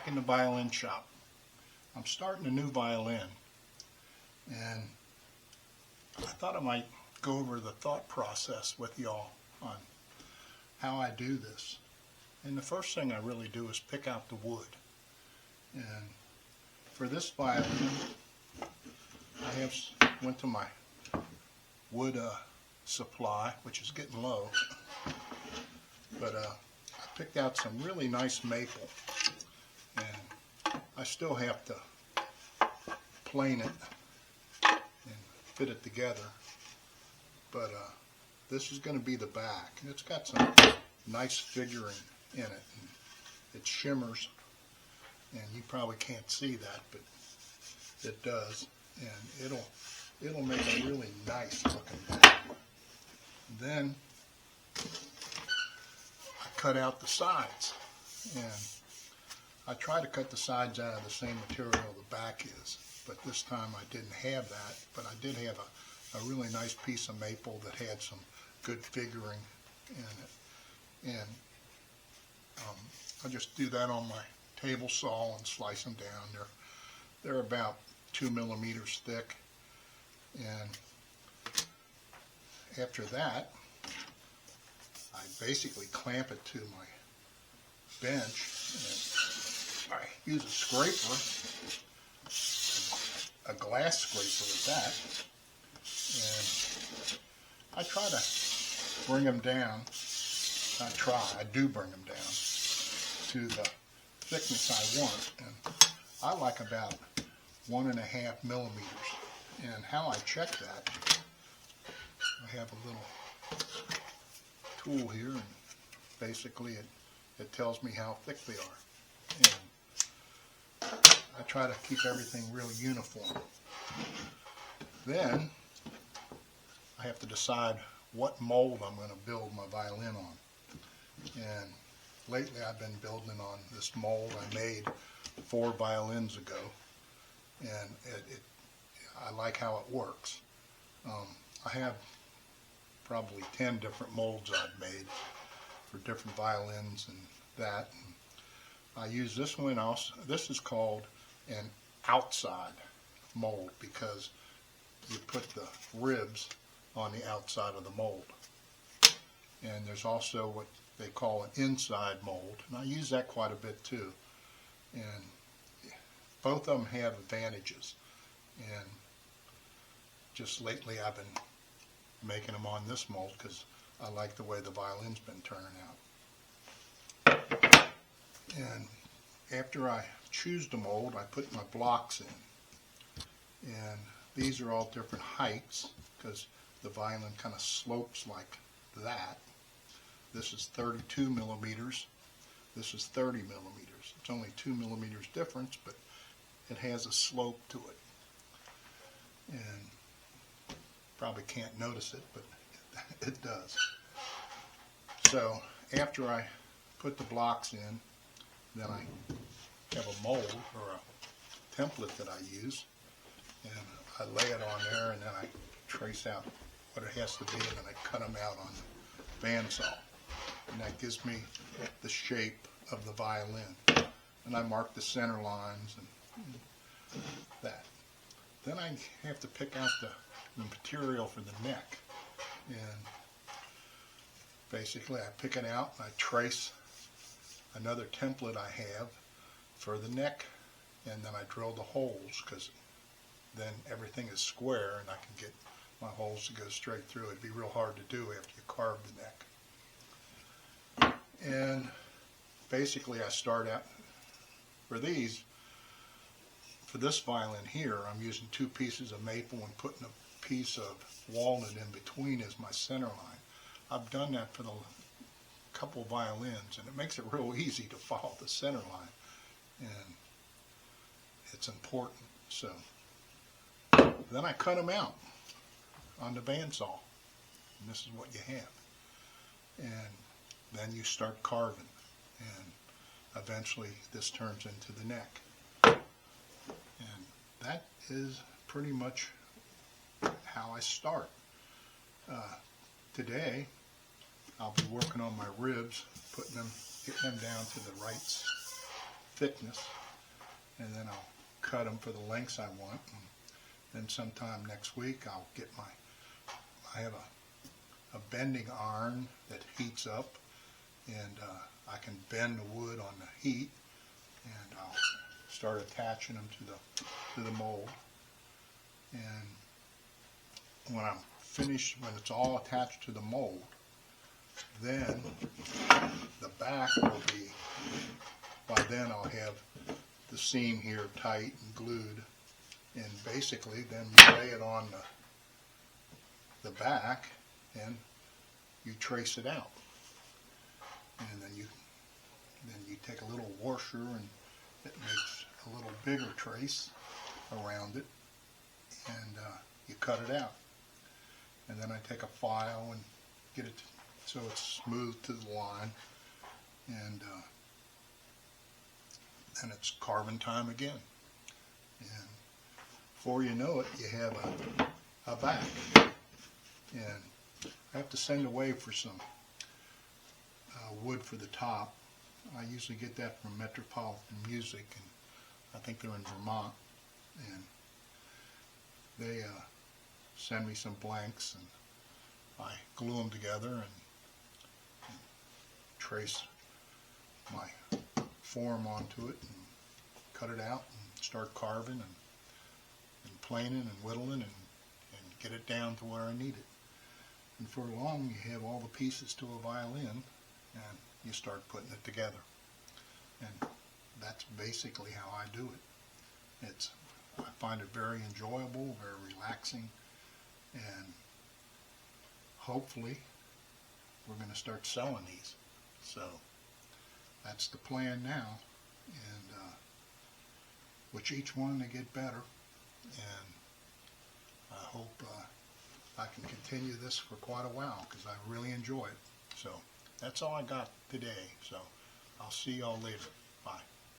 back in the violin shop. I'm starting a new violin, and I thought I might go over the thought process with y'all on how I do this. And the first thing I really do is pick out the wood. And for this violin, I went to my wood supply, which is getting low, but I picked out some really nice maple, and I still have to plane it and fit it together, but this is going to be the back, and it's got some nice figuring in it, and it shimmers, and you probably can't see that, but it does, and it'll make a really nice looking back. Then I cut out the sides, and I try to cut the sides out of the same material the back is, but this time I didn't have that, but I did have a really nice piece of maple that had some good figuring in it, and I just do that on my table saw and slice them down. They're about 2 millimeters thick, and after that I basically clamp it to my bench, and I use a scraper, a glass scraper at that, and I try to bring them down. I do bring them down to the thickness I want, and I like about 1.5 millimeters. And how I check that, I have a little tool here, and basically it tells me how thick they are. And I try to keep everything really uniform. Then I have to decide what mold I'm going to build my violin on. And lately I've been building on this mold I made 4 violins ago, and I like how it works. I have probably 10 different molds I've made for different violins and that. And I use this one also. This is called an outside mold because you put the ribs on the outside of the mold. And there's also what they call an inside mold, and I use that quite a bit too. And both of them have advantages. And just lately I've been making them on this mold because I like the way the violin's been turning out. And after I choose the mold, I put my blocks in. And these are all different heights because the violin kind of slopes like that. This is 32 millimeters. This is 30 millimeters. It's only 2 millimeters difference, but it has a slope to it. And probably can't notice it, but it does. So after I put the blocks in, then I have a mold or a template that I use, and I lay it on there, and then I trace out what it has to be, and then I cut them out on the bandsaw. And that gives me the shape of the violin. And I mark the center lines and that. Then I have to pick out the material for the neck. And basically I pick it out and I trace another template I have for the neck, and then I drill the holes because then everything is square and I can get my holes to go straight through. It'd be real hard to do after you carve the neck. And basically I start out for these. For this violin here, I'm using 2 pieces of maple and putting a piece of walnut in between as my center line. I've done that for the couple violins, and it makes it real easy to follow the center line, and it's important. So then I cut them out on the bandsaw, and this is what you have. And then you start carving, and eventually this turns into the neck. And that is pretty much how I start. Today I'll be working on my ribs, getting them down to the right thickness, and then I'll cut them for the lengths I want. And then sometime next week I'll get I have a bending iron that heats up, and I can bend the wood on the heat, and I'll start attaching them to the mold. And when I'm finished, when it's all attached to the mold, then the back will be, by then I'll have the seam here tight and glued, and basically then you lay it on the back and you trace it out. And then you take a little washer and it makes a little bigger trace around it, and you cut it out. And then I take a file and get it so it's smooth to the line, and then it's carving time again. And before you know it, you have a back. And I have to send away for some wood for the top. I usually get that from Metropolitan Music, and I think they're in Vermont, and they send me some blanks, and I glue them together and trace my form onto it and cut it out and start carving and planing and whittling and get it down to where I need it. And for long you have all the pieces to a violin, and you start putting it together. And that's basically how I do it. I find it very enjoyable, very relaxing, and hopefully we're going to start selling these. So that's the plan now, and with each one they get better, and I hope I can continue this for quite a while because I really enjoy it. So that's all I got today. So I'll see y'all later. Bye.